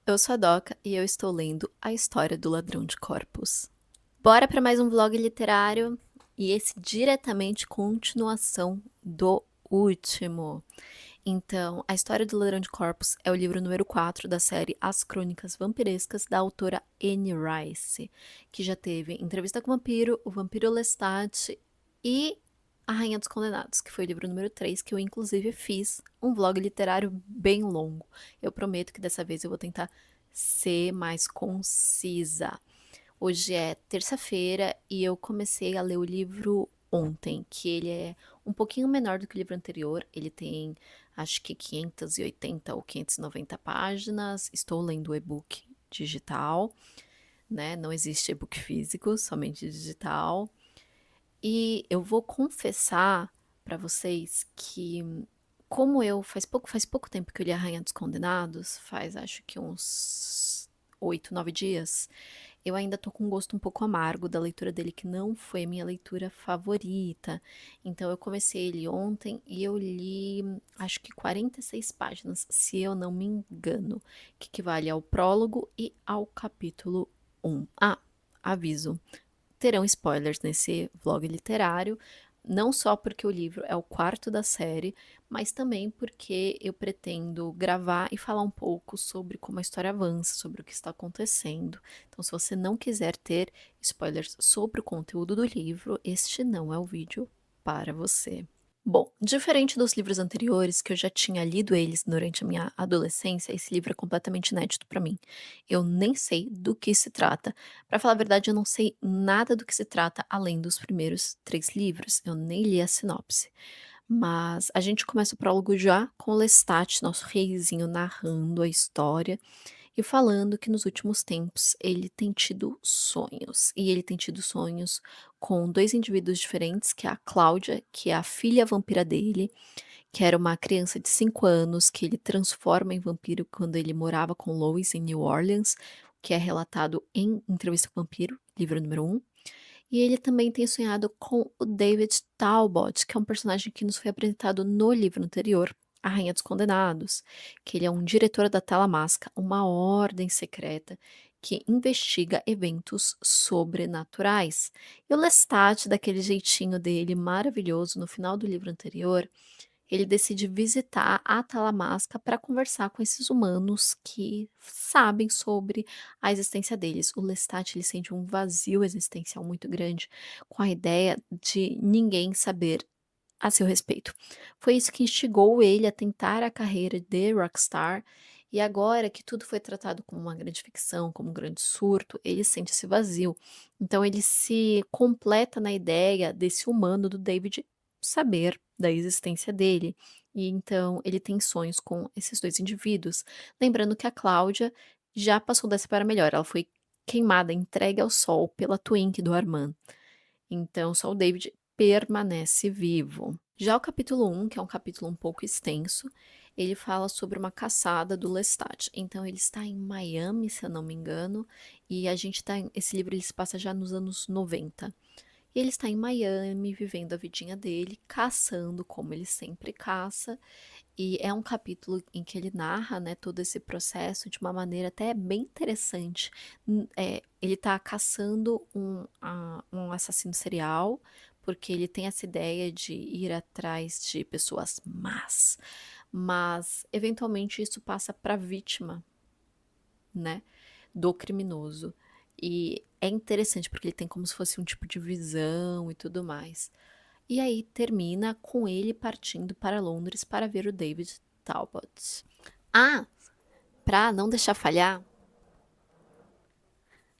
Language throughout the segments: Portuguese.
Eu sou a Doca e eu estou lendo A História do Ladrão de Corpos. Bora para mais um vlog literário e esse diretamente continuação do último. Então, A História do Ladrão de Corpos é o livro número 4 da série As Crônicas Vampirescas da autora Anne Rice, que já teve Entrevista com o Vampiro, O Vampiro Lestat e A Rainha dos Condenados, que foi o livro número 3, que eu inclusive fiz um vlog literário bem longo. Eu prometo que dessa vez eu vou tentar ser mais concisa. Hoje é terça-feira e eu comecei a ler o livro ontem, que ele é um pouquinho menor do que o livro anterior. Ele tem, acho que 580 ou 590 páginas. Estou lendo o e-book digital, né? Não existe e-book físico, somente digital. E eu vou confessar para vocês que, como eu faz pouco tempo que eu li A Rainha dos Condenados, faz acho que uns 8, 9 dias, eu ainda tô com um gosto um pouco amargo da leitura dele, que não foi a minha leitura favorita. Então eu comecei ele ontem e eu li acho que 46 páginas, se eu não me engano, que equivale ao prólogo e ao capítulo 1. Ah, aviso, terão spoilers nesse vlog literário, não só porque o livro é o quarto da série, mas também porque eu pretendo gravar e falar um pouco sobre como a história avança, sobre o que está acontecendo. Então, se você não quiser ter spoilers sobre o conteúdo do livro, este não é o vídeo para você. Bom, diferente dos livros anteriores, que eu já tinha lido eles durante a minha adolescência, esse livro é completamente inédito para mim. Eu nem sei do que se trata. Para falar a verdade, eu não sei nada do que se trata além dos primeiros 3 livros. Eu nem li a sinopse. Mas a gente começa o prólogo já com o Lestat, nosso reizinho, narrando a história e falando que nos últimos tempos ele tem tido sonhos. E ele tem tido sonhos com 2 indivíduos diferentes, que é a Cláudia, que é a filha vampira dele, que era uma criança de 5 anos que ele transforma em vampiro quando ele morava com Lois em New Orleans, que é relatado em Entrevista com o Vampiro, livro número 1. E ele também tem sonhado com o David Talbot, que é um personagem que nos foi apresentado no livro anterior, A Rainha dos Condenados, que ele é um diretor da Talamasca, uma ordem secreta que investiga eventos sobrenaturais. E o Lestat, daquele jeitinho dele maravilhoso no final do livro anterior, ele decide visitar a Talamasca para conversar com esses humanos que sabem sobre a existência deles. O Lestat, ele sente um vazio existencial muito grande com a ideia de ninguém saber a seu respeito. Foi isso que instigou ele a tentar a carreira de rockstar, e agora que tudo foi tratado como uma grande ficção, como um grande surto, ele sente esse vazio. Então ele se completa na ideia desse humano, do David, saber da existência dele. E então ele tem sonhos com esses 2 indivíduos. Lembrando que a Cláudia já passou dessa para melhor, ela foi queimada, entregue ao sol pela Twink do Armand. Então só o David permanece vivo. Já o capítulo 1, que é um capítulo um pouco extenso, ele fala sobre uma caçada do Lestat. Então ele está em Miami, se eu não me engano, e a gente tá esse livro ele se passa já nos anos 90. E ele está em Miami, vivendo a vidinha dele, caçando como ele sempre caça, e é um capítulo em que ele narra, né, todo esse processo de uma maneira até bem interessante. Ele tá caçando um assassino serial, porque ele tem essa ideia de ir atrás de pessoas más, mas eventualmente isso passa para a vítima, né, do criminoso. E é interessante porque ele tem como se fosse um tipo de visão e tudo mais. E aí termina com ele partindo para Londres para ver o David Talbot. Ah, pra não deixar falhar,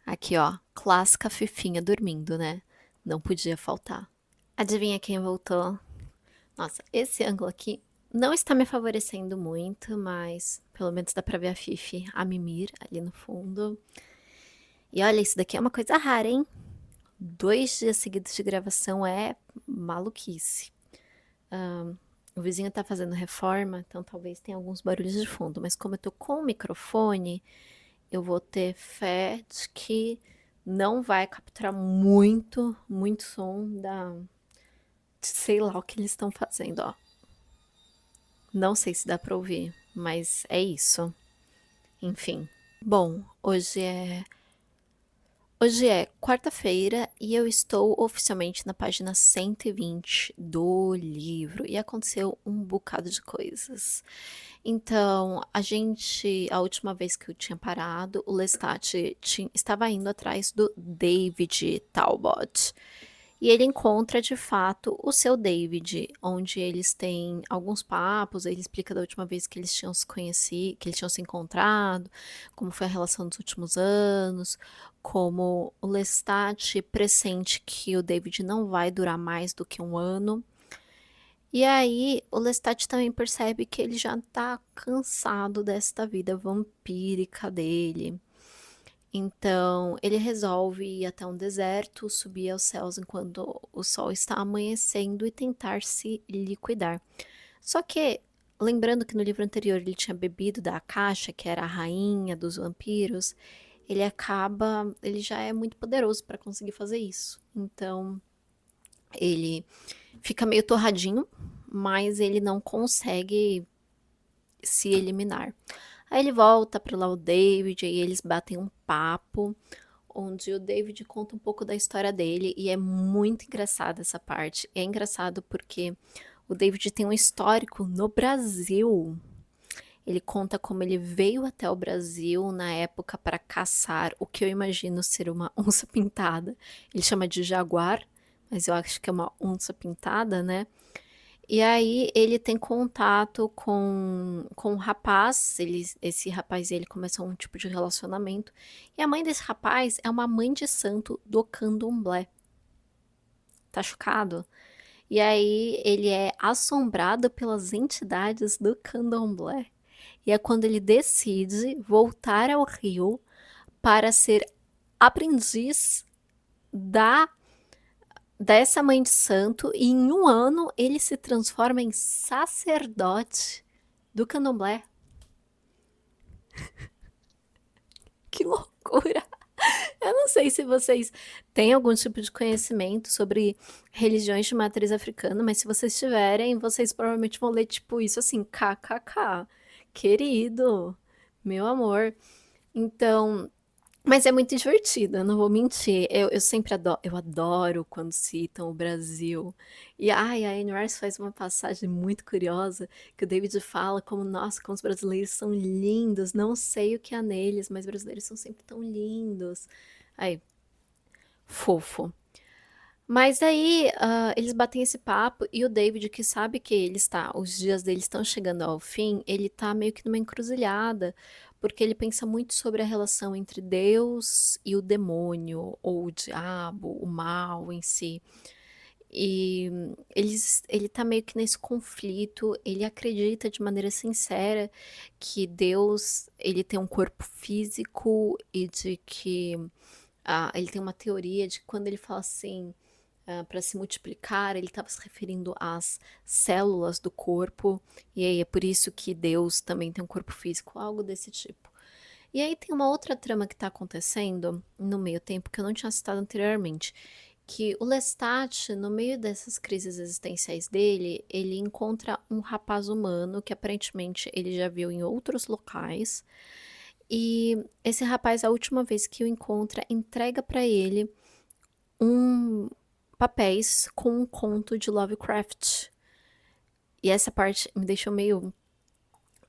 aqui ó, clássica Fifinha dormindo, né? Não podia faltar. Adivinha quem voltou? Nossa, esse ângulo aqui não está me favorecendo muito, mas pelo menos dá pra ver a Fifi, a Mimir ali no fundo. E olha, isso daqui é uma coisa rara, hein? 2 dias seguidos de gravação é maluquice. O vizinho tá fazendo reforma, então talvez tenha alguns barulhos de fundo, mas como eu tô com o microfone, eu vou ter fé de que não vai capturar muito som de sei lá o que eles estão fazendo, ó. Não sei se dá pra ouvir, mas é isso. Enfim. Bom, hoje é quarta-feira e eu estou oficialmente na página 120 do livro e aconteceu um bocado de coisas. Então, a última vez que eu tinha parado, o Lestat estava indo atrás do David Talbot. E ele encontra de fato o seu David, onde eles têm alguns papos. Ele explica da última vez que eles tinham se conhecido, que eles tinham se encontrado, como foi a relação dos últimos anos, como o Lestat pressente que o David não vai durar mais do que um ano. E aí o Lestat também percebe que ele já tá cansado desta vida vampírica dele. Então, ele resolve ir até um deserto, subir aos céus enquanto o sol está amanhecendo e tentar se liquidar. Só que, lembrando que no livro anterior ele tinha bebido da Akasha, que era a rainha dos vampiros, ele já é muito poderoso para conseguir fazer isso. Então, ele fica meio torradinho, mas ele não consegue se eliminar. Aí ele volta para lá o David e eles batem um papo onde o David conta um pouco da história dele e é muito engraçada essa parte. É engraçado porque o David tem um histórico no Brasil. Ele conta como ele veio até o Brasil na época para caçar o que eu imagino ser uma onça pintada. Ele chama de jaguar, mas eu acho que é uma onça pintada, né? E aí ele tem contato com um rapaz, esse rapaz e ele começam um tipo de relacionamento. E a mãe desse rapaz é uma mãe de santo do candomblé. Tá chocado? E aí ele é assombrado pelas entidades do candomblé. E é quando ele decide voltar ao Rio para ser aprendiz da dessa mãe de santo e em um ano ele se transforma em sacerdote do candomblé. Que loucura! Eu não sei se vocês têm algum tipo de conhecimento sobre religiões de matriz africana, mas se vocês tiverem, vocês provavelmente vão ler tipo isso assim, kkk, querido, meu amor. Então, mas é muito divertido, eu não vou mentir. Eu sempre adoro, eu adoro quando citam o Brasil. E ai, a Anne Rice faz uma passagem muito curiosa que o David fala como, nossa, como os brasileiros são lindos. Não sei o que há neles, mas brasileiros são sempre tão lindos. Aí, fofo. Mas aí, eles batem esse papo e o David, que sabe que os dias dele estão chegando ao fim, ele tá meio que numa encruzilhada, porque ele pensa muito sobre a relação entre Deus e o demônio, ou o diabo, o mal em si. E ele tá meio que nesse conflito, ele acredita de maneira sincera que Deus, ele tem um corpo físico e de que ele tem uma teoria de que quando ele fala assim, para se multiplicar, ele estava se referindo às células do corpo, e aí é por isso que Deus também tem um corpo físico, algo desse tipo. E aí tem uma outra trama que está acontecendo no meio tempo que eu não tinha citado anteriormente, que o Lestat, no meio dessas crises existenciais dele, ele encontra um rapaz humano que aparentemente ele já viu em outros locais, e esse rapaz, a última vez que o encontra, entrega para ele um papéis com um conto de Lovecraft. E essa parte me deixou meio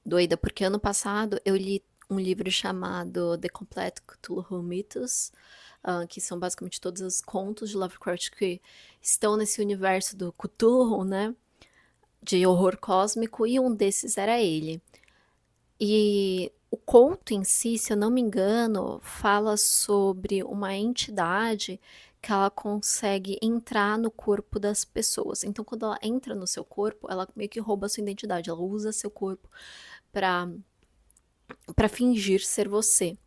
doida, porque ano passado eu li um livro chamado The Complete Cthulhu Mythos, que são basicamente todos os contos de Lovecraft que estão nesse universo do Cthulhu, né? De horror cósmico, e um desses era ele. E o conto em si, se eu não me engano, fala sobre uma entidade que ela consegue entrar no corpo das pessoas. Então, quando ela entra no seu corpo, ela meio que rouba a sua identidade. Ela usa seu corpo para fingir ser você,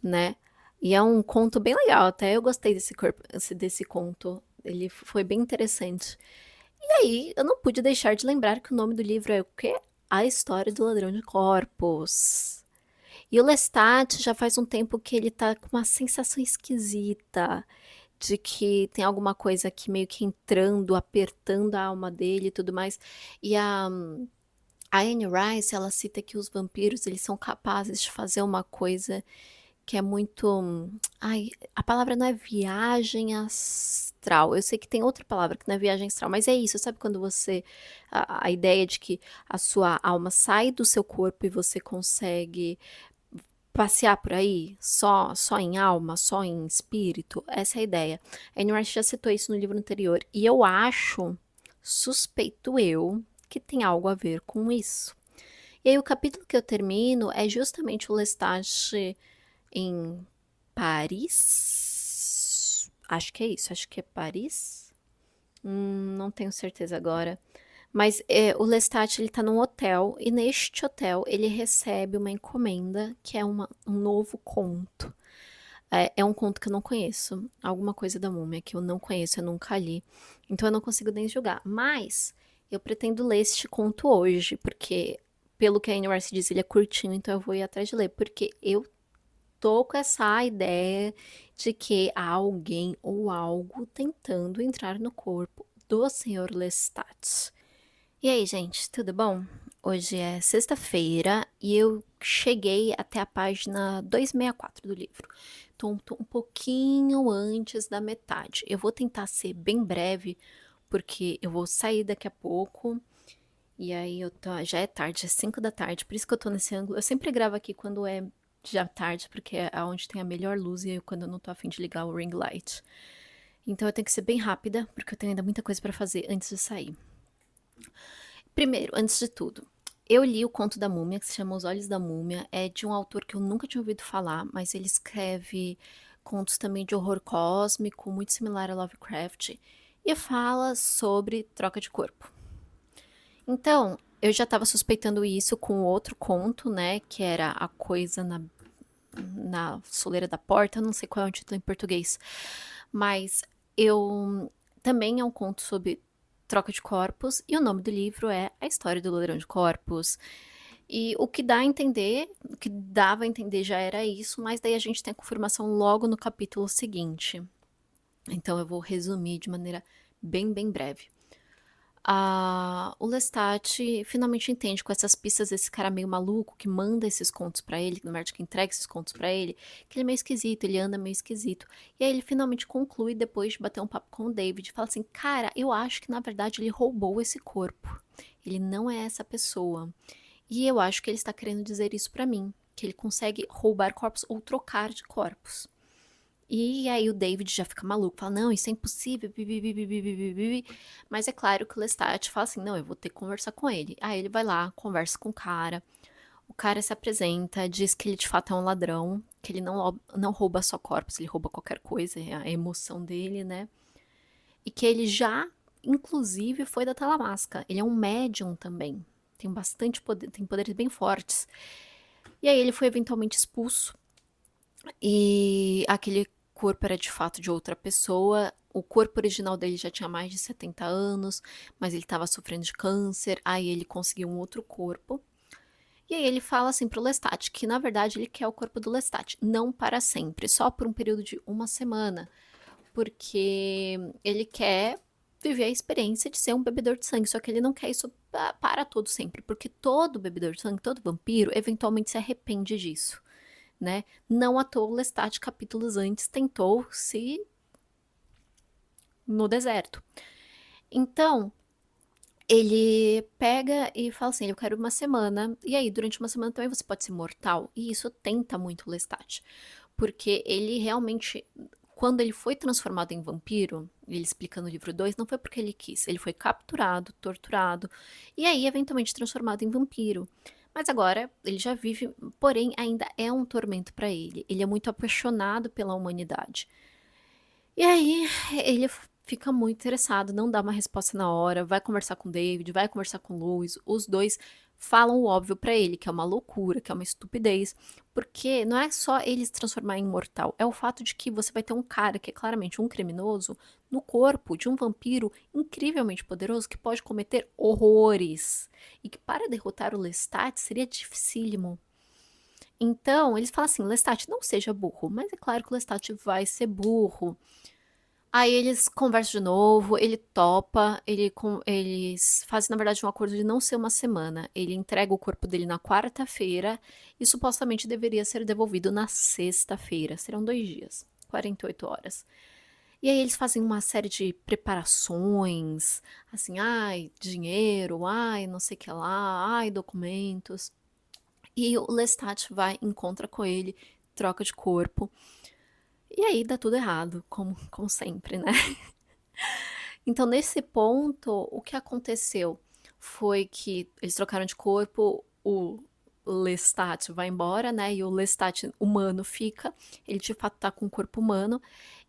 né? E é um conto bem legal. Até eu gostei desse conto. Ele foi bem interessante. E aí, eu não pude deixar de lembrar que o nome do livro é o quê? A História do Ladrão de Corpos. E o Lestat já faz um tempo que ele tá com uma sensação esquisita de que tem alguma coisa aqui meio que entrando, apertando a alma dele e tudo mais. E A Anne Rice, ela cita que os vampiros, eles são capazes de fazer uma coisa que é muito, ai, a palavra não é viagem astral, eu sei que tem outra palavra que não é viagem astral, mas é isso, sabe quando você, a ideia de que a sua alma sai do seu corpo e você consegue passear por aí, só em alma, só em espírito, essa é a ideia. A Anne Rice já citou isso no livro anterior, e eu acho, suspeito eu, que tem algo a ver com isso. E aí o capítulo que eu termino é justamente o Lestat em Paris. Acho que é isso, acho que é Paris. Não tenho certeza agora. Mas o Lestat, ele tá num hotel, e neste hotel ele recebe uma encomenda, que é um novo conto. É um conto que eu não conheço, alguma coisa da múmia que eu não conheço, eu nunca li. Então eu não consigo nem julgar. Mas eu pretendo ler este conto hoje, porque, pelo que a Anne Rice diz, ele é curtinho, então eu vou ir atrás de ler, porque eu tô com essa ideia de que há alguém ou algo tentando entrar no corpo do Senhor Lestat. E aí, gente, tudo bom? Hoje é sexta-feira e eu cheguei até a página 264 do livro. Tô um pouquinho antes da metade. Eu vou tentar ser bem breve, porque eu vou sair daqui a pouco. E aí já é tarde, é 5 da tarde, por isso que eu tô nesse ângulo. Eu sempre gravo aqui quando é já tarde, porque é onde tem a melhor luz e quando eu não tô afim de ligar o ring light. Então eu tenho que ser bem rápida, porque eu tenho ainda muita coisa pra fazer antes de sair. Primeiro, antes de tudo, eu li o conto da múmia, que se chama Os Olhos da Múmia. É de um autor que eu nunca tinha ouvido falar, mas ele escreve contos também de horror cósmico, muito similar a Lovecraft, e fala sobre troca de corpo. Então, eu já estava suspeitando isso com outro conto, né, que era A Coisa na Soleira da Porta, eu não sei qual é o título em português, mas também é um conto sobre troca de corpos, e o nome do livro é A História do Ladrão de Corpos. E o que dá a entender, o que dava a entender já era isso, mas daí a gente tem a confirmação logo no capítulo seguinte. Então eu vou resumir de maneira bem breve. O Lestat finalmente entende com essas pistas desse cara meio maluco que manda esses contos pra ele, que na verdade que entrega esses contos pra ele, que ele é meio esquisito, ele anda meio esquisito. E aí ele finalmente conclui, depois de bater um papo com o David, e fala assim, cara, eu acho que na verdade ele roubou esse corpo. Ele não é essa pessoa. E eu acho que ele está querendo dizer isso pra mim, que ele consegue roubar corpos ou trocar de corpos. E aí o David já fica maluco, fala, não, isso é impossível, bibi. Mas é claro que o Lestat fala assim, não, eu vou ter que conversar com ele. Aí ele vai lá, conversa com o cara se apresenta, diz que ele de fato é um ladrão, que ele não rouba só corpos, ele rouba qualquer coisa, é a emoção dele, né? E que ele já, inclusive, foi da Talamasca, ele é um médium também, tem bastante poder, tem poderes bem fortes. E aí ele foi eventualmente expulso, e aquele corpo era de fato de outra pessoa. O corpo original dele já tinha mais de 70 anos, mas ele estava sofrendo de câncer. Aí ele conseguiu um outro corpo. E aí ele fala assim pro Lestat que na verdade ele quer o corpo do Lestat, não para sempre, só por um período de uma semana, porque ele quer viver a experiência de ser um bebedor de sangue, só que ele não quer isso para todo sempre, porque todo bebedor de sangue, todo vampiro, eventualmente se arrepende disso. Né? Não à toa Lestat, capítulos antes, tentou se no deserto. Então, ele pega e fala assim, eu quero uma semana, e aí durante uma semana também você pode ser mortal, e isso tenta muito o Lestat, porque ele realmente, quando ele foi transformado em vampiro, ele explica no livro 2, não foi porque ele quis, ele foi capturado, torturado, e aí eventualmente transformado em vampiro. Mas agora ele já vive, porém ainda é um tormento para ele. Ele é muito apaixonado pela humanidade. E aí ele fica muito interessado, não dá uma resposta na hora, vai conversar com o David, vai conversar com o Louis, os dois falam o óbvio pra ele, que é uma loucura, que é uma estupidez, porque não é só ele se transformar em mortal, é o fato de que você vai ter um cara que é claramente um criminoso no corpo de um vampiro incrivelmente poderoso que pode cometer horrores, e que para derrotar o Lestat seria dificílimo. Então, eles falam assim, Lestat, não seja burro, mas é claro que o Lestat vai ser burro. Aí eles conversam de novo, ele topa, eles fazem, na verdade, um acordo de não ser uma semana. Ele entrega o corpo dele na quarta-feira e supostamente deveria ser devolvido na sexta-feira. Serão 2 dias, 48 horas. E aí eles fazem uma série de preparações, assim, ai, dinheiro, ai, não sei o que lá, ai, documentos. E o Lestat vai, encontra com ele, troca de corpo. E aí dá tudo errado, como sempre, né? Então, nesse ponto, o que aconteceu foi que eles trocaram de corpo, o Lestat vai embora, né? E o Lestat humano fica. Ele de fato tá com o corpo humano.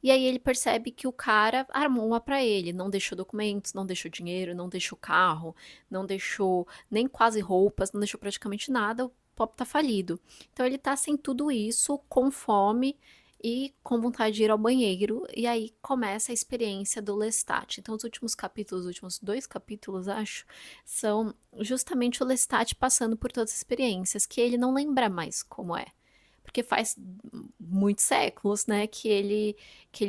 E aí ele percebe que o cara armou uma pra ele. Não deixou documentos, não deixou dinheiro, não deixou carro, não deixou nem quase roupas, não deixou praticamente nada. O Pop tá falido. Então ele tá sem tudo isso, com fome e com vontade de ir ao banheiro, e aí começa a experiência do Lestat. Então, os últimos capítulos, os últimos 2 capítulos, acho, são justamente o Lestat passando por todas as experiências, que ele não lembra mais como é. Porque faz muitos séculos, né, que ele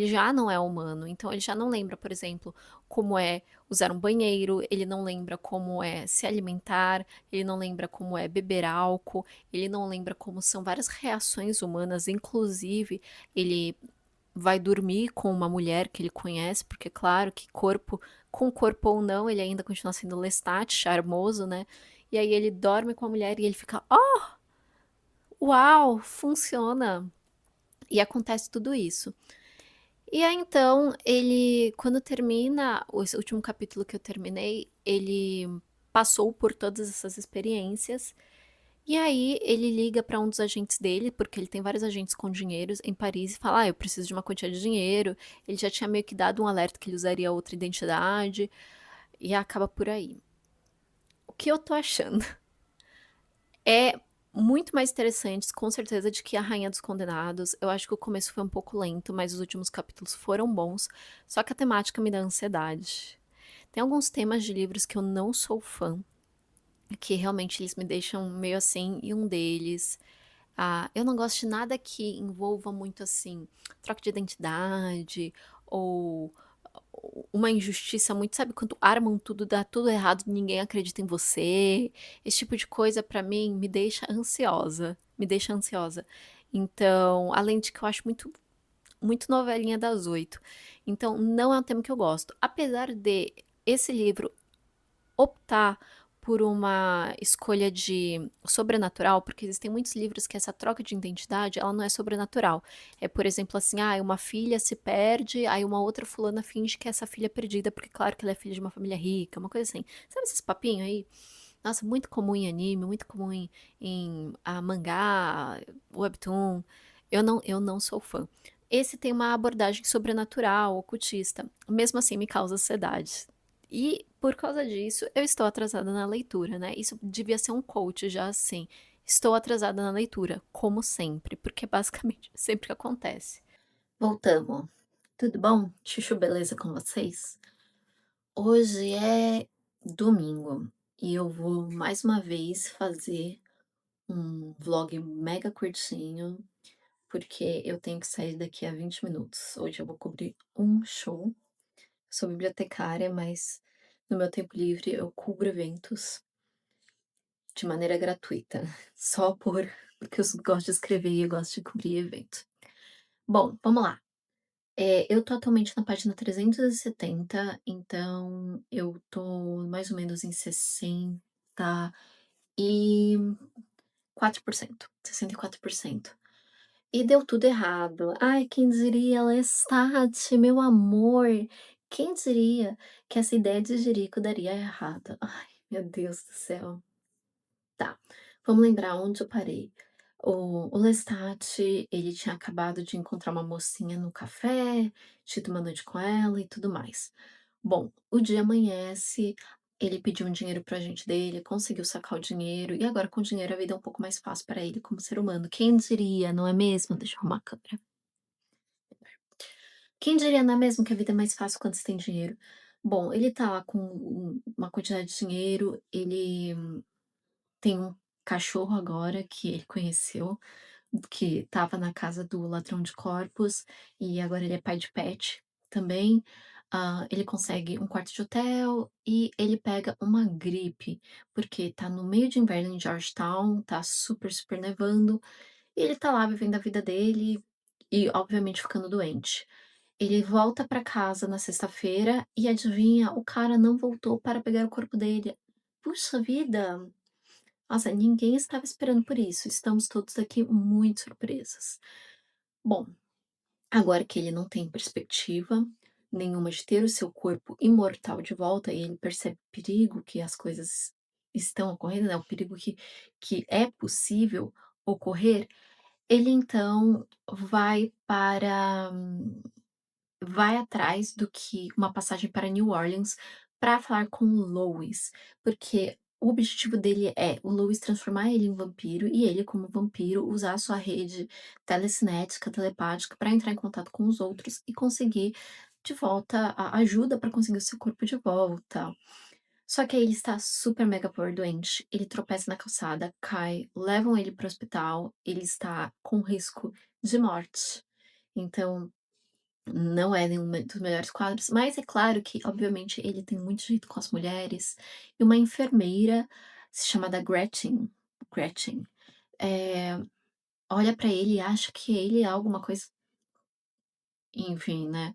já não é humano. Então ele já não lembra, por exemplo, como é usar um banheiro, ele não lembra como é se alimentar, ele não lembra como é beber álcool, ele não lembra como são várias reações humanas, inclusive ele vai dormir com uma mulher que ele conhece, porque claro que corpo, com corpo ou não, ele ainda continua sendo Lestat, charmoso, né? E aí ele dorme com a mulher e ele fica, oh, uau, funciona. E acontece tudo isso. E aí então, ele, quando termina, esse último capítulo que eu terminei, ele passou por todas essas experiências. E aí ele liga para um dos agentes dele, porque ele tem vários agentes com dinheiros em Paris, e fala: "Ah, eu preciso de uma quantia de dinheiro". Ele já tinha meio que dado um alerta que ele usaria outra identidade, e acaba por aí. O que eu tô achando? É muito mais interessante, com certeza, de que A Rainha dos Condenados. Eu acho que o começo foi um pouco lento, mas os últimos capítulos foram bons. Só que a temática me dá ansiedade. Tem alguns temas de livros que eu não sou fã, que realmente eles me deixam meio assim, e um deles. Eu não gosto de nada que envolva muito assim, troca de identidade, ou uma injustiça muito, sabe, quando armam tudo, dá tudo errado, ninguém acredita em você. Esse tipo de coisa pra mim me deixa ansiosa, me deixa ansiosa. Então, além de que eu acho muito novelinha das 8. Então, não é um tema que eu gosto. Apesar de esse livro optar por uma escolha de sobrenatural, porque existem muitos livros que essa troca de identidade, ela não é sobrenatural. É, por exemplo, assim, uma filha se perde, aí uma outra fulana finge que é essa filha perdida, porque claro que ela é filha de uma família rica, uma coisa assim. Sabe esses papinhos aí? Nossa, muito comum em anime, muito comum em mangá, webtoon. Eu não sou fã. Esse tem uma abordagem sobrenatural, ocultista. Mesmo assim, me causa ansiedade. E por causa disso, eu estou atrasada na leitura, né? Isso devia ser um coach já assim. Estou atrasada na leitura, como sempre, porque basicamente sempre que acontece. Voltamos. Tudo bom? Chuchu, beleza com vocês? Hoje é domingo e eu vou mais uma vez fazer um vlog mega curtinho, porque eu tenho que sair daqui a 20 minutos. Hoje eu vou cobrir um show. Sou bibliotecária, mas no meu tempo livre eu cubro eventos de maneira gratuita, só porque eu gosto de escrever e eu gosto de cobrir evento. Bom, vamos lá. Eu tô atualmente na página 370, então eu tô mais ou menos em 64%, 64%. E deu tudo errado. Ai, quem diria, Lestat, meu amor, quem diria que essa ideia de Jerico daria errado? Ai, meu Deus do céu. Tá, vamos lembrar onde eu parei. O Lestat, ele tinha acabado de encontrar uma mocinha no café, tido uma noite com ela e tudo mais. Bom, o dia amanhece, ele pediu um dinheiro para agente dele, conseguiu sacar o dinheiro, e agora com o dinheiro a vida é um pouco mais fácil para ele como ser humano. Quem diria, não é mesmo? Deixa eu arrumar a câmera. Quem diria, não é mesmo, que a vida é mais fácil quando você tem dinheiro? Bom, ele tá lá com uma quantidade de dinheiro, ele tem um cachorro agora que ele conheceu, que estava na casa do ladrão de corpos, e agora ele é pai de pet. também. Ele consegue um quarto de hotel e ele pega uma gripe, porque tá no meio de inverno em Georgetown, tá super, super nevando, e ele tá lá vivendo a vida dele e, obviamente, ficando doente. Ele volta pra casa na sexta-feira e adivinha? O cara não voltou para pegar o corpo dele. Puxa vida! Nossa, ninguém estava esperando por isso. Estamos todos aqui muito surpresos. Bom, agora que ele não tem perspectiva nenhuma de ter o seu corpo imortal de volta e ele percebe o perigo que as coisas estão ocorrendo, né? O perigo que é possível ocorrer, ele então vai atrás do que uma passagem para New Orleans para falar com o Lois, porque o objetivo dele é o Lois transformar ele em vampiro e ele, como vampiro, usar a sua rede telecinética, telepática para entrar em contato com os outros e conseguir de volta a ajuda para conseguir o seu corpo de volta. Só que aí ele está super mega power doente, ele tropeça na calçada, cai, levam ele para o hospital, ele está com risco de morte. Então não é nenhum dos melhores quadros, mas é claro que, obviamente, ele tem muito jeito com as mulheres, e uma enfermeira chamada Gretchen, eh, olha pra ele e acha que ele é alguma coisa, enfim, né.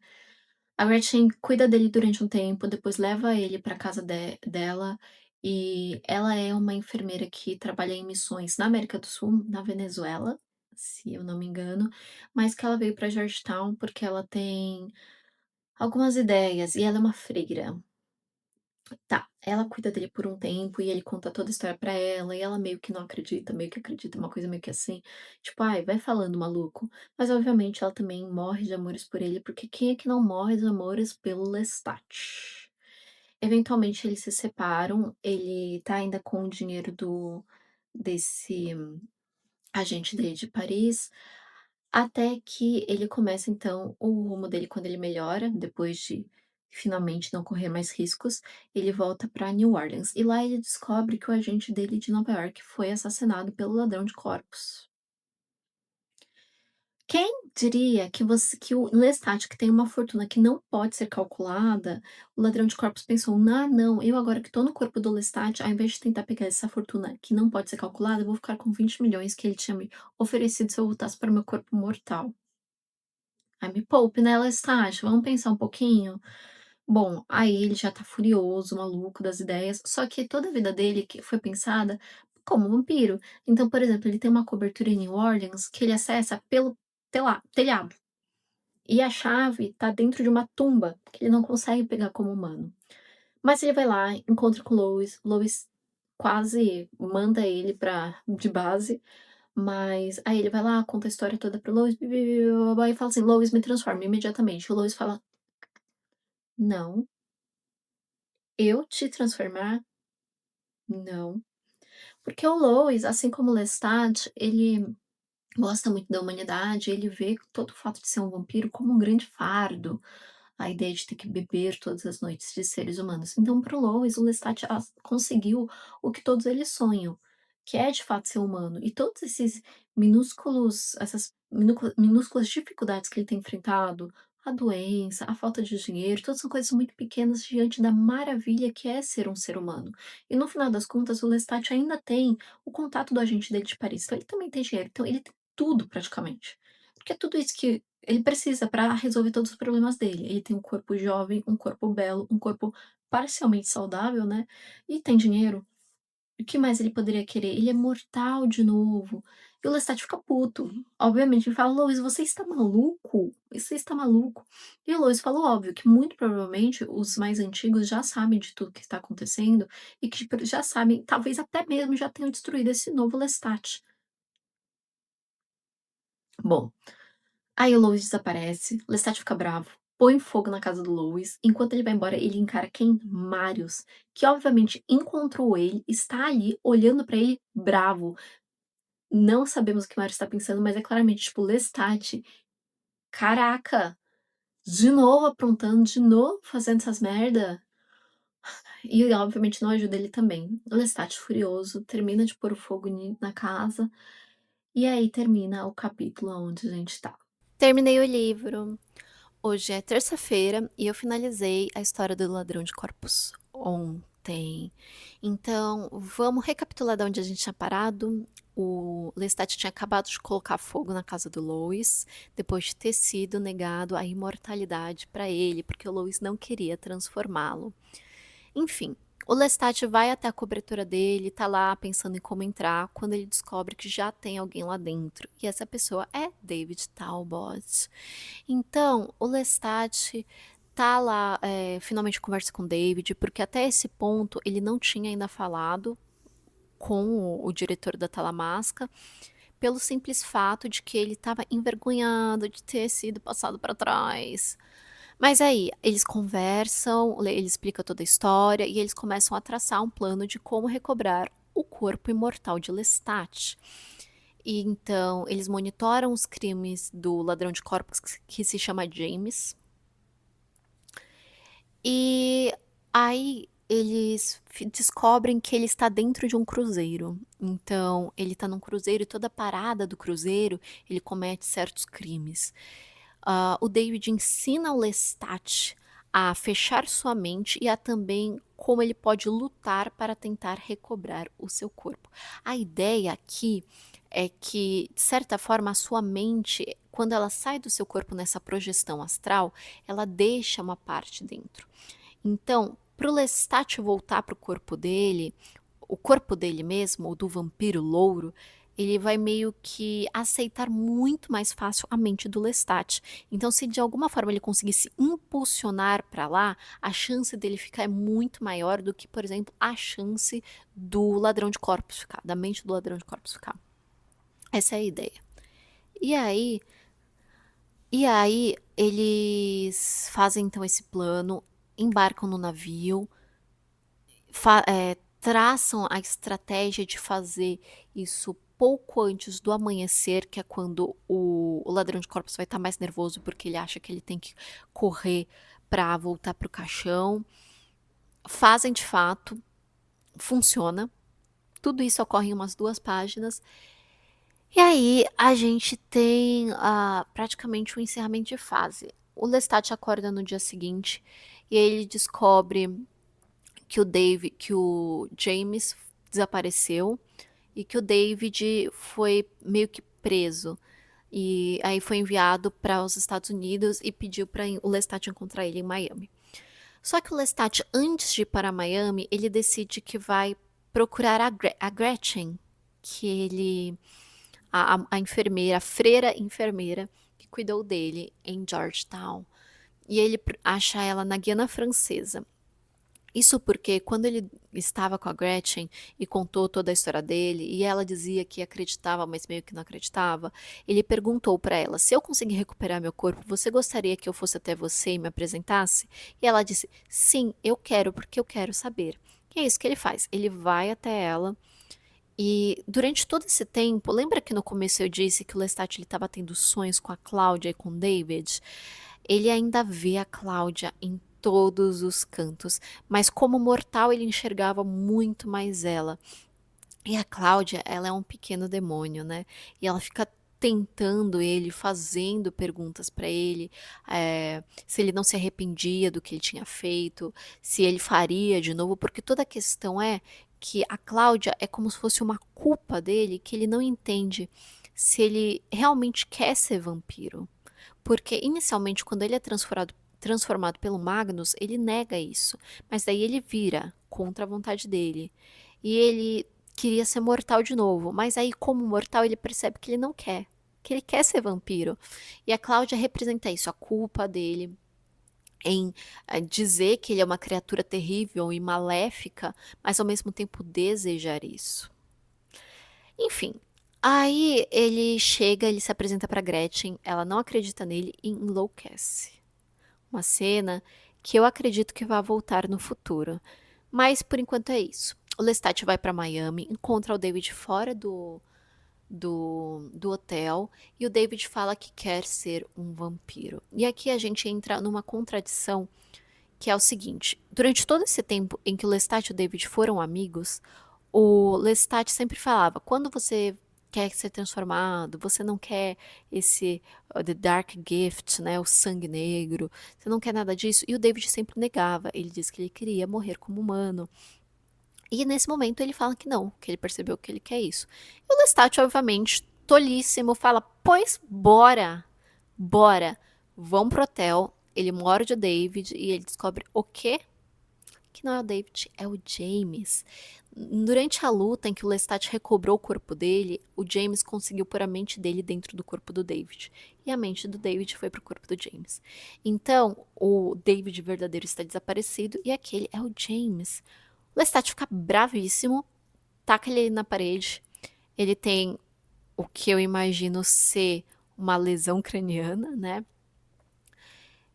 A Gretchen cuida dele durante um tempo, depois leva ele pra casa dela, e ela é uma enfermeira que trabalha em missões na América do Sul, na Venezuela, se eu não me engano, mas que ela veio pra Georgetown porque ela tem algumas ideias, e ela é uma freira. Tá, ela cuida dele por um tempo e ele conta toda a história pra ela, e ela meio que não acredita, meio que acredita, uma coisa meio que assim, tipo: "Ai, vai falando maluco". Mas obviamente ela também morre de amores por ele, porque quem é que não morre de amores pelo Lestat? Eventualmente eles se separam, ele tá ainda com o dinheiro desse agente dele de Paris, até que ele começa então o rumo dele quando ele melhora, depois de finalmente não correr mais riscos, ele volta para New Orleans e lá ele descobre que o agente dele de Nova York foi assassinado pelo ladrão de corpos. Quem diria que o Lestat, que tem uma fortuna que não pode ser calculada, o ladrão de corpos pensou: "Ah, não, eu agora que tô no corpo do Lestat, ao invés de tentar pegar essa fortuna que não pode ser calculada, eu vou ficar com 20 milhões que ele tinha me oferecido se eu voltasse para o meu corpo mortal". Ai, me poupe, né, Lestat, vamos pensar um pouquinho? Bom, aí ele já tá furioso, maluco das ideias, só que toda a vida dele que foi pensada como vampiro. Então, por exemplo, ele tem uma cobertura em New Orleans que ele acessa pelo telhado, e a chave tá dentro de uma tumba que ele não consegue pegar como humano. Mas ele vai lá, encontra com Lois quase manda ele pra de base, mas aí ele vai lá, conta a história toda pra Lois, e fala assim: "Lois, me transforma imediatamente". O Lois fala: "Não, eu te transformar? Não". Porque o Lois, assim como o Lestat, ele gosta muito da humanidade, ele vê todo o fato de ser um vampiro como um grande fardo, a ideia de ter que beber todas as noites de seres humanos. Então, para o Lois, o Lestat conseguiu o que todos eles sonham, que é de fato ser humano. E todos esses essas minúsculas dificuldades que ele tem enfrentado, a doença, a falta de dinheiro, todas são coisas muito pequenas diante da maravilha que é ser um ser humano. E no final das contas, o Lestat ainda tem o contato do agente dele de Paris, então ele também tem dinheiro, então ele tem tudo praticamente. Porque é tudo isso que ele precisa para resolver todos os problemas dele. Ele tem um corpo jovem, um corpo belo, um corpo parcialmente saudável, né, e tem dinheiro. O que mais ele poderia querer? Ele é mortal de novo. E o Lestat fica puto. Obviamente, ele fala: "Lois, você está maluco? Você está maluco?". E o Lois fala o óbvio, que muito provavelmente os mais antigos já sabem de tudo que está acontecendo e que já sabem, talvez até mesmo já tenham destruído esse novo Lestat. Bom, aí o Lois desaparece, Lestat fica bravo, põe fogo na casa do Lois, enquanto ele vai embora, ele encara quem? Marius, que obviamente encontrou ele, está ali olhando pra ele bravo. Não sabemos o que Marius está pensando, mas é claramente tipo: "Lestat, caraca, de novo aprontando, de novo fazendo essas merda?". E obviamente não ajuda ele também. O Lestat furioso termina de pôr o fogo na casa, e aí termina o capítulo onde a gente tá. Terminei o livro. Hoje é terça-feira e eu finalizei a história do ladrão de corpos ontem. Então, vamos recapitular de onde a gente tinha parado. O Lestat tinha acabado de colocar fogo na casa do Lois, depois de ter sido negado a imortalidade para ele, porque o Lois não queria transformá-lo. Enfim, o Lestat vai até a cobertura dele, tá lá pensando em como entrar, quando ele descobre que já tem alguém lá dentro. E essa pessoa é David Talbot. Então, o Lestat tá lá, finalmente conversa com o David, porque até esse ponto ele não tinha ainda falado com o diretor da Talamasca, pelo simples fato de que ele estava envergonhado de ter sido passado para trás. Mas aí, eles conversam, ele explica toda a história e eles começam a traçar um plano de como recobrar o corpo imortal de Lestat. E então, eles monitoram os crimes do ladrão de corpos que se chama James. E aí eles descobrem que ele está dentro de um cruzeiro. Então, ele está num cruzeiro e toda parada do cruzeiro ele comete certos crimes. O David ensina o Lestat a fechar sua mente e a também como ele pode lutar para tentar recobrar o seu corpo. A ideia aqui é que, de certa forma, a sua mente, quando ela sai do seu corpo nessa projeção astral, ela deixa uma parte dentro. Então, para o Lestat voltar para o corpo dele mesmo, o do vampiro louro, ele vai meio que aceitar muito mais fácil a mente do Lestat. Então, se de alguma forma ele conseguisse impulsionar para lá, a chance dele ficar é muito maior do que, por exemplo, a chance do ladrão de corpos ficar, da mente do ladrão de corpos ficar. Essa é a ideia. E aí, eles fazem então esse plano, embarcam no navio, traçam a estratégia de fazer isso pouco antes do amanhecer, que é quando o ladrão de corpos vai estar mais nervoso porque ele acha que ele tem que correr para voltar para o caixão. Fazem de fato, funciona. Tudo isso ocorre em umas 2 páginas. E aí a gente tem praticamente o encerramento de fase. O Lestat acorda no dia seguinte e ele descobre que o James desapareceu e que o David foi meio que preso. E aí foi enviado para os Estados Unidos e pediu para o Lestat encontrar ele em Miami. Só que o Lestat, antes de ir para Miami, ele decide que vai procurar a Gretchen, que a enfermeira, a freira enfermeira que cuidou dele em Georgetown. E ele acha ela na Guiana Francesa. Isso porque quando ele estava com a Gretchen e contou toda a história dele, e ela dizia que acreditava, mas meio que não acreditava, ele perguntou para ela: se eu conseguir recuperar meu corpo, você gostaria que eu fosse até você e me apresentasse? E ela disse: sim, eu quero, porque eu quero saber. E é isso que ele faz. Ele vai até ela. E durante todo esse tempo, lembra que no começo eu disse que o Lestat estava tendo sonhos com a Cláudia e com o David? Ele ainda vê a Cláudia em todos os cantos, mas como mortal ele enxergava muito mais ela. E a Cláudia, ela é um pequeno demônio, né? E ela fica tentando ele, fazendo perguntas para ele, se ele não se arrependia do que ele tinha feito, se ele faria de novo, porque toda a questão é que a Cláudia é como se fosse uma culpa dele que ele não entende se ele realmente quer ser vampiro. Porque inicialmente, quando ele é transformado pelo Magnus, ele nega isso. Mas daí ele vira contra a vontade dele. E ele queria ser mortal de novo. Mas aí, como mortal, ele percebe que ele não quer. Que ele quer ser vampiro. E a Cláudia representa isso, a culpa dele em dizer que ele é uma criatura terrível e maléfica, mas ao mesmo tempo desejar isso. Enfim, aí ele chega, ele se apresenta para Gretchen, ela não acredita nele e enlouquece. Uma cena que eu acredito que vai voltar no futuro. Mas por enquanto é isso. O Lestat vai para Miami, encontra o David fora do hotel e o David fala que quer ser um vampiro. E aqui a gente entra numa contradição que é o seguinte: durante todo esse tempo em que o Lestat e o David foram amigos, o Lestat sempre falava: quando você quer ser transformado, você não quer esse The Dark Gift, né, o sangue negro, você não quer nada disso. E o David sempre negava, ele disse que ele queria morrer como humano. E nesse momento ele fala que não, que ele percebeu que ele quer isso. E o Lestat, obviamente, tolíssimo, fala: pois bora, bora, vão pro hotel. Ele morde o David e ele descobre o quê? Que não é o David, é o James. Durante a luta em que o Lestat recobrou o corpo dele, o James conseguiu pôr a mente dele dentro do corpo do David. E a mente do David foi pro corpo do James. Então, o David verdadeiro está desaparecido e aquele é o James. O Lestat fica bravíssimo, taca ele na parede. Ele tem o que eu imagino ser uma lesão craniana, né?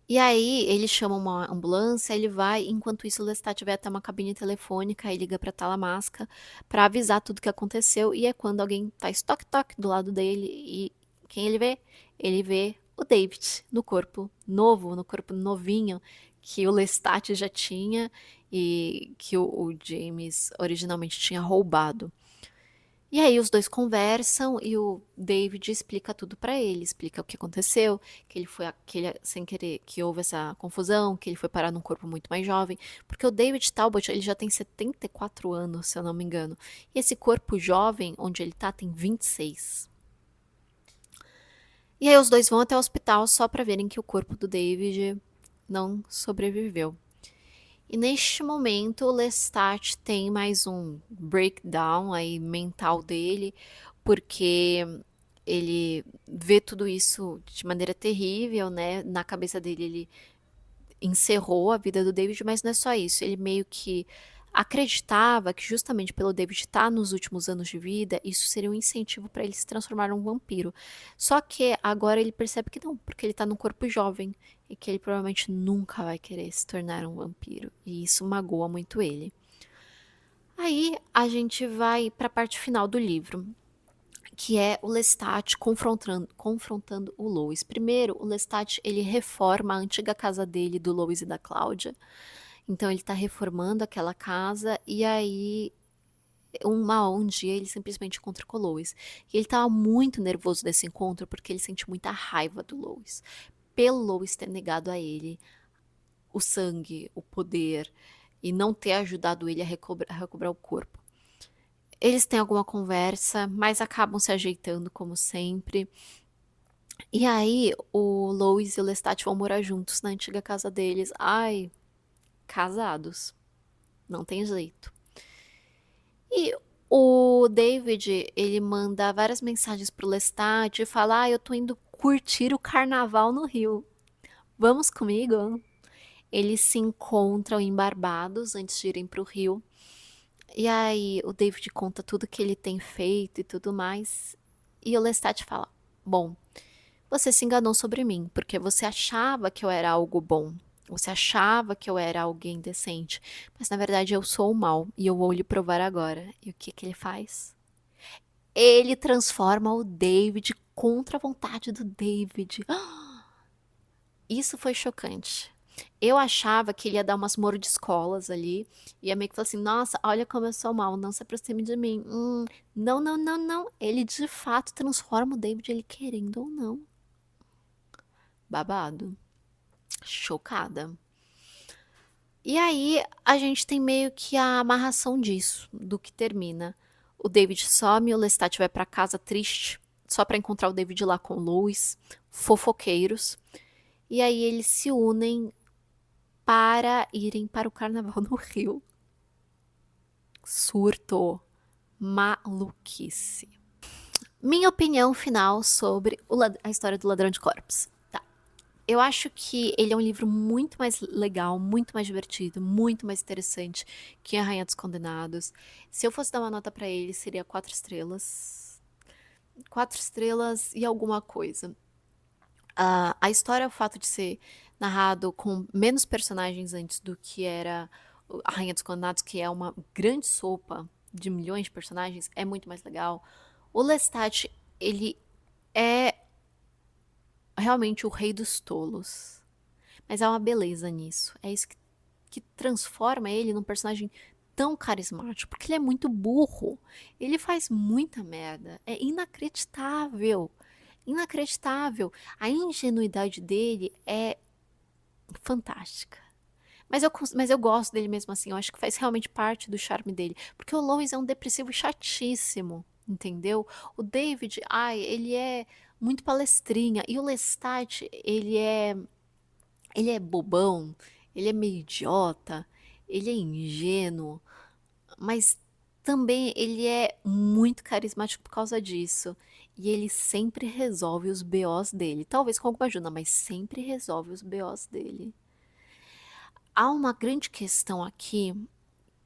E aí ele chama uma ambulância, ele vai, enquanto isso o Lestat vai até uma cabine telefônica e liga pra Talamasca pra avisar tudo o que aconteceu, e é quando alguém faz toque-toque do lado dele, e quem ele vê? Ele vê o David no corpo novo, no corpo novinho, que o Lestat já tinha e que o James originalmente tinha roubado. E aí os dois conversam e o David explica tudo pra ele, explica o que aconteceu, que ele foi sem querer, que houve essa confusão, que ele foi parar num corpo muito mais jovem, porque o David Talbot, ele já tem 74 anos, se eu não me engano. E esse corpo jovem, onde ele tá, tem 26. E aí os dois vão até o hospital só pra verem que o corpo do David não sobreviveu. E neste momento o Lestat tem mais um breakdown aí mental dele, porque ele vê tudo isso de maneira terrível, né? Na cabeça dele ele encerrou a vida do David, mas não é só isso. Ele meio que acreditava que justamente pelo David estar nos últimos anos de vida, isso seria um incentivo para ele se transformar num vampiro. Só que agora ele percebe que não, porque ele está num corpo jovem e que ele provavelmente nunca vai querer se tornar um vampiro. E isso magoa muito ele. Aí a gente vai para a parte final do livro, que é o Lestat confrontando o Lois. Primeiro, o Lestat ele reforma a antiga casa dele, do Lois e da Cláudia. Então ele tá reformando aquela casa e aí um dia ele simplesmente encontra com o Lois. E ele tava muito nervoso desse encontro porque ele sente muita raiva do Lois. Pelo Lois ter negado a ele o sangue, o poder e não ter ajudado ele a recobrar o corpo. Eles têm alguma conversa, mas acabam se ajeitando como sempre. E aí o Lois e o Lestat vão morar juntos na antiga casa deles. Ai, casados. Não tem jeito. E o David, ele manda várias mensagens pro Lestat e fala: eu tô indo curtir o carnaval no Rio. Vamos comigo? Eles se encontram em Barbados antes de irem pro Rio. E aí o David conta tudo que ele tem feito e tudo mais. E o Lestat fala: bom, você se enganou sobre mim, porque você achava que eu era algo bom. Você achava que eu era alguém decente, mas na verdade eu sou o mal e eu vou lhe provar agora. E o que que ele faz? Ele transforma o David contra a vontade do David. Isso foi chocante. Eu achava que ele ia dar umas mordiscolas ali, ia meio que falar assim: nossa, olha como eu sou mal, não se aproxime de mim. Não, não, não, não. Ele de fato transforma o David, ele querendo ou não. Babado. Chocada. E aí a gente tem meio que a amarração disso, do que termina. O David some, o Lestat vai pra casa triste, só pra encontrar o David lá com o Lois, fofoqueiros. E aí eles se unem para irem para o carnaval no Rio. Surto. Maluquice. Minha opinião final sobre a história do Ladrão de Corpos. Tá. Eu acho que ele é um livro muito mais legal, muito mais divertido, muito mais interessante que A Rainha dos Condenados. Se eu fosse dar uma nota pra ele, seria 4 estrelas. 4 estrelas e alguma coisa. A história, o fato de ser narrado com menos personagens antes do que era A Rainha dos Condenados, que é uma grande sopa de milhões de personagens, é muito mais legal. O Lestat, ele é realmente o rei dos tolos. Mas há uma beleza nisso. É isso que transforma ele num personagem tão carismático? Porque ele é muito burro. Ele faz muita merda. É inacreditável. Inacreditável. A ingenuidade dele é fantástica. Mas eu gosto dele mesmo assim. Eu acho que faz realmente parte do charme dele. Porque o Lois é um depressivo chatíssimo. Entendeu? O David, ai, ele é muito palestrinha. E o Lestat, ele é bobão, ele é meio idiota, ele é ingênuo, mas também ele é muito carismático por causa disso. E ele sempre resolve os BOs dele. Talvez com alguma ajuda, mas sempre resolve os BOs dele. Há uma grande questão aqui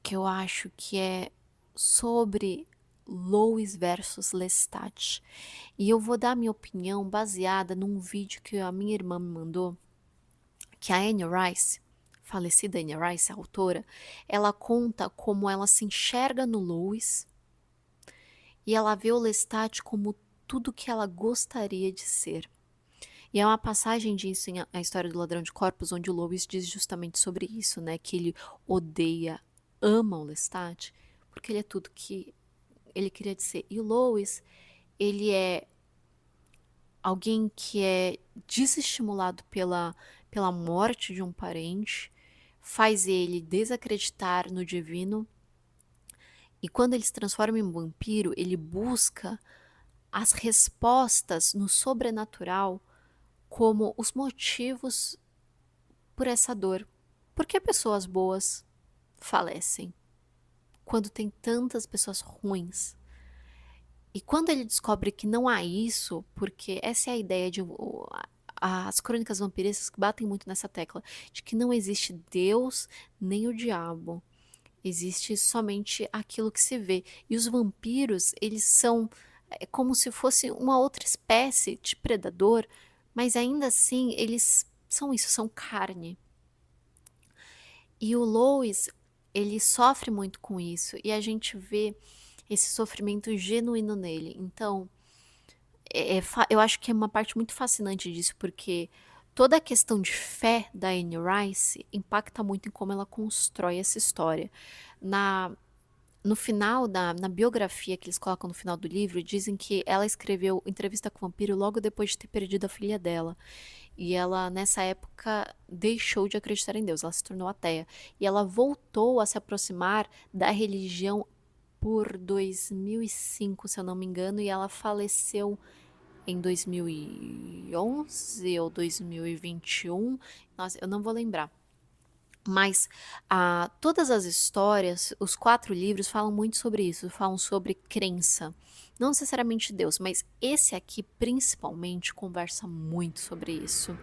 que eu acho que é sobre Lois versus Lestat. E eu vou dar minha opinião baseada num vídeo que a minha irmã me mandou, que a Anne Rice, falecida Anne Rice, a autora, ela conta como ela se enxerga no Lois e ela vê o Lestat como tudo que ela gostaria de ser. E é uma passagem disso em A História do Ladrão de Corpos, onde o Lois diz justamente sobre isso, né? Que ele odeia, ama o Lestat, porque ele é tudo que ele queria de ser. E o Lois, ele é alguém que é desestimulado pela morte de um parente, faz ele desacreditar no divino, e quando ele se transforma em um vampiro, ele busca as respostas no sobrenatural como os motivos por essa dor. Por que pessoas boas falecem quando tem tantas pessoas ruins? E quando ele descobre que não há isso, porque essa é a ideia de as crônicas vampirescas que batem muito nessa tecla, de que não existe Deus nem o diabo. Existe somente aquilo que se vê. E os vampiros, eles são como se fosse uma outra espécie de predador, mas ainda assim eles são isso, são carne. E o Lois, ele sofre muito com isso, e a gente vê esse sofrimento genuíno nele. Então, eu acho que é uma parte muito fascinante disso, porque toda a questão de fé da Anne Rice impacta muito em como ela constrói essa história. Na, no final, na biografia que eles colocam no final do livro, dizem que ela escreveu Entrevista com o Vampiro logo depois de ter perdido a filha dela. E ela, nessa época, deixou de acreditar em Deus, ela se tornou ateia. E ela voltou a se aproximar da religião por 2005, se eu não me engano, e ela faleceu em 2011 ou 2021, nossa, eu não vou lembrar. Mas todas as histórias, os 4 livros falam muito sobre isso, falam sobre crença. Não necessariamente Deus, mas esse aqui principalmente conversa muito sobre isso.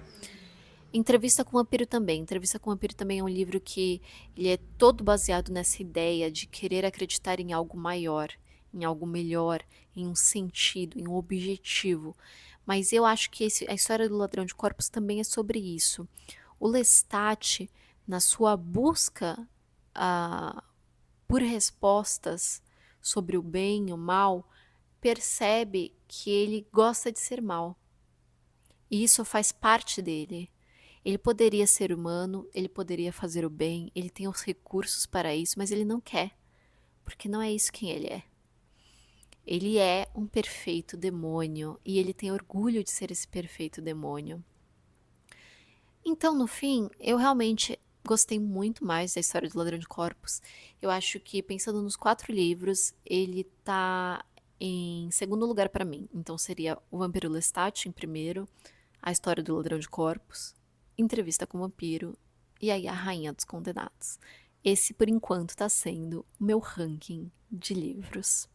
Entrevista com o Vampiro também. Entrevista com o Vampiro também é um livro que ele é todo baseado nessa ideia de querer acreditar em algo maior, em algo melhor, em um sentido, em um objetivo. Mas eu acho que a história do Ladrão de Corpos também é sobre isso. O Lestat, na sua busca por respostas sobre o bem e o mal, percebe que ele gosta de ser mal. E isso faz parte dele. Ele poderia ser humano, ele poderia fazer o bem, ele tem os recursos para isso, mas ele não quer, porque não é isso quem ele é. Ele é um perfeito demônio e ele tem orgulho de ser esse perfeito demônio. Então, no fim, eu realmente gostei muito mais da história do Ladrão de Corpos. Eu acho que, pensando nos 4 livros, ele tá em segundo lugar para mim. Então seria O Vampiro Lestat em primeiro, A História do Ladrão de Corpos, Entrevista com o Vampiro e aí A Rainha dos Condenados. Esse, por enquanto, tá sendo o meu ranking de livros.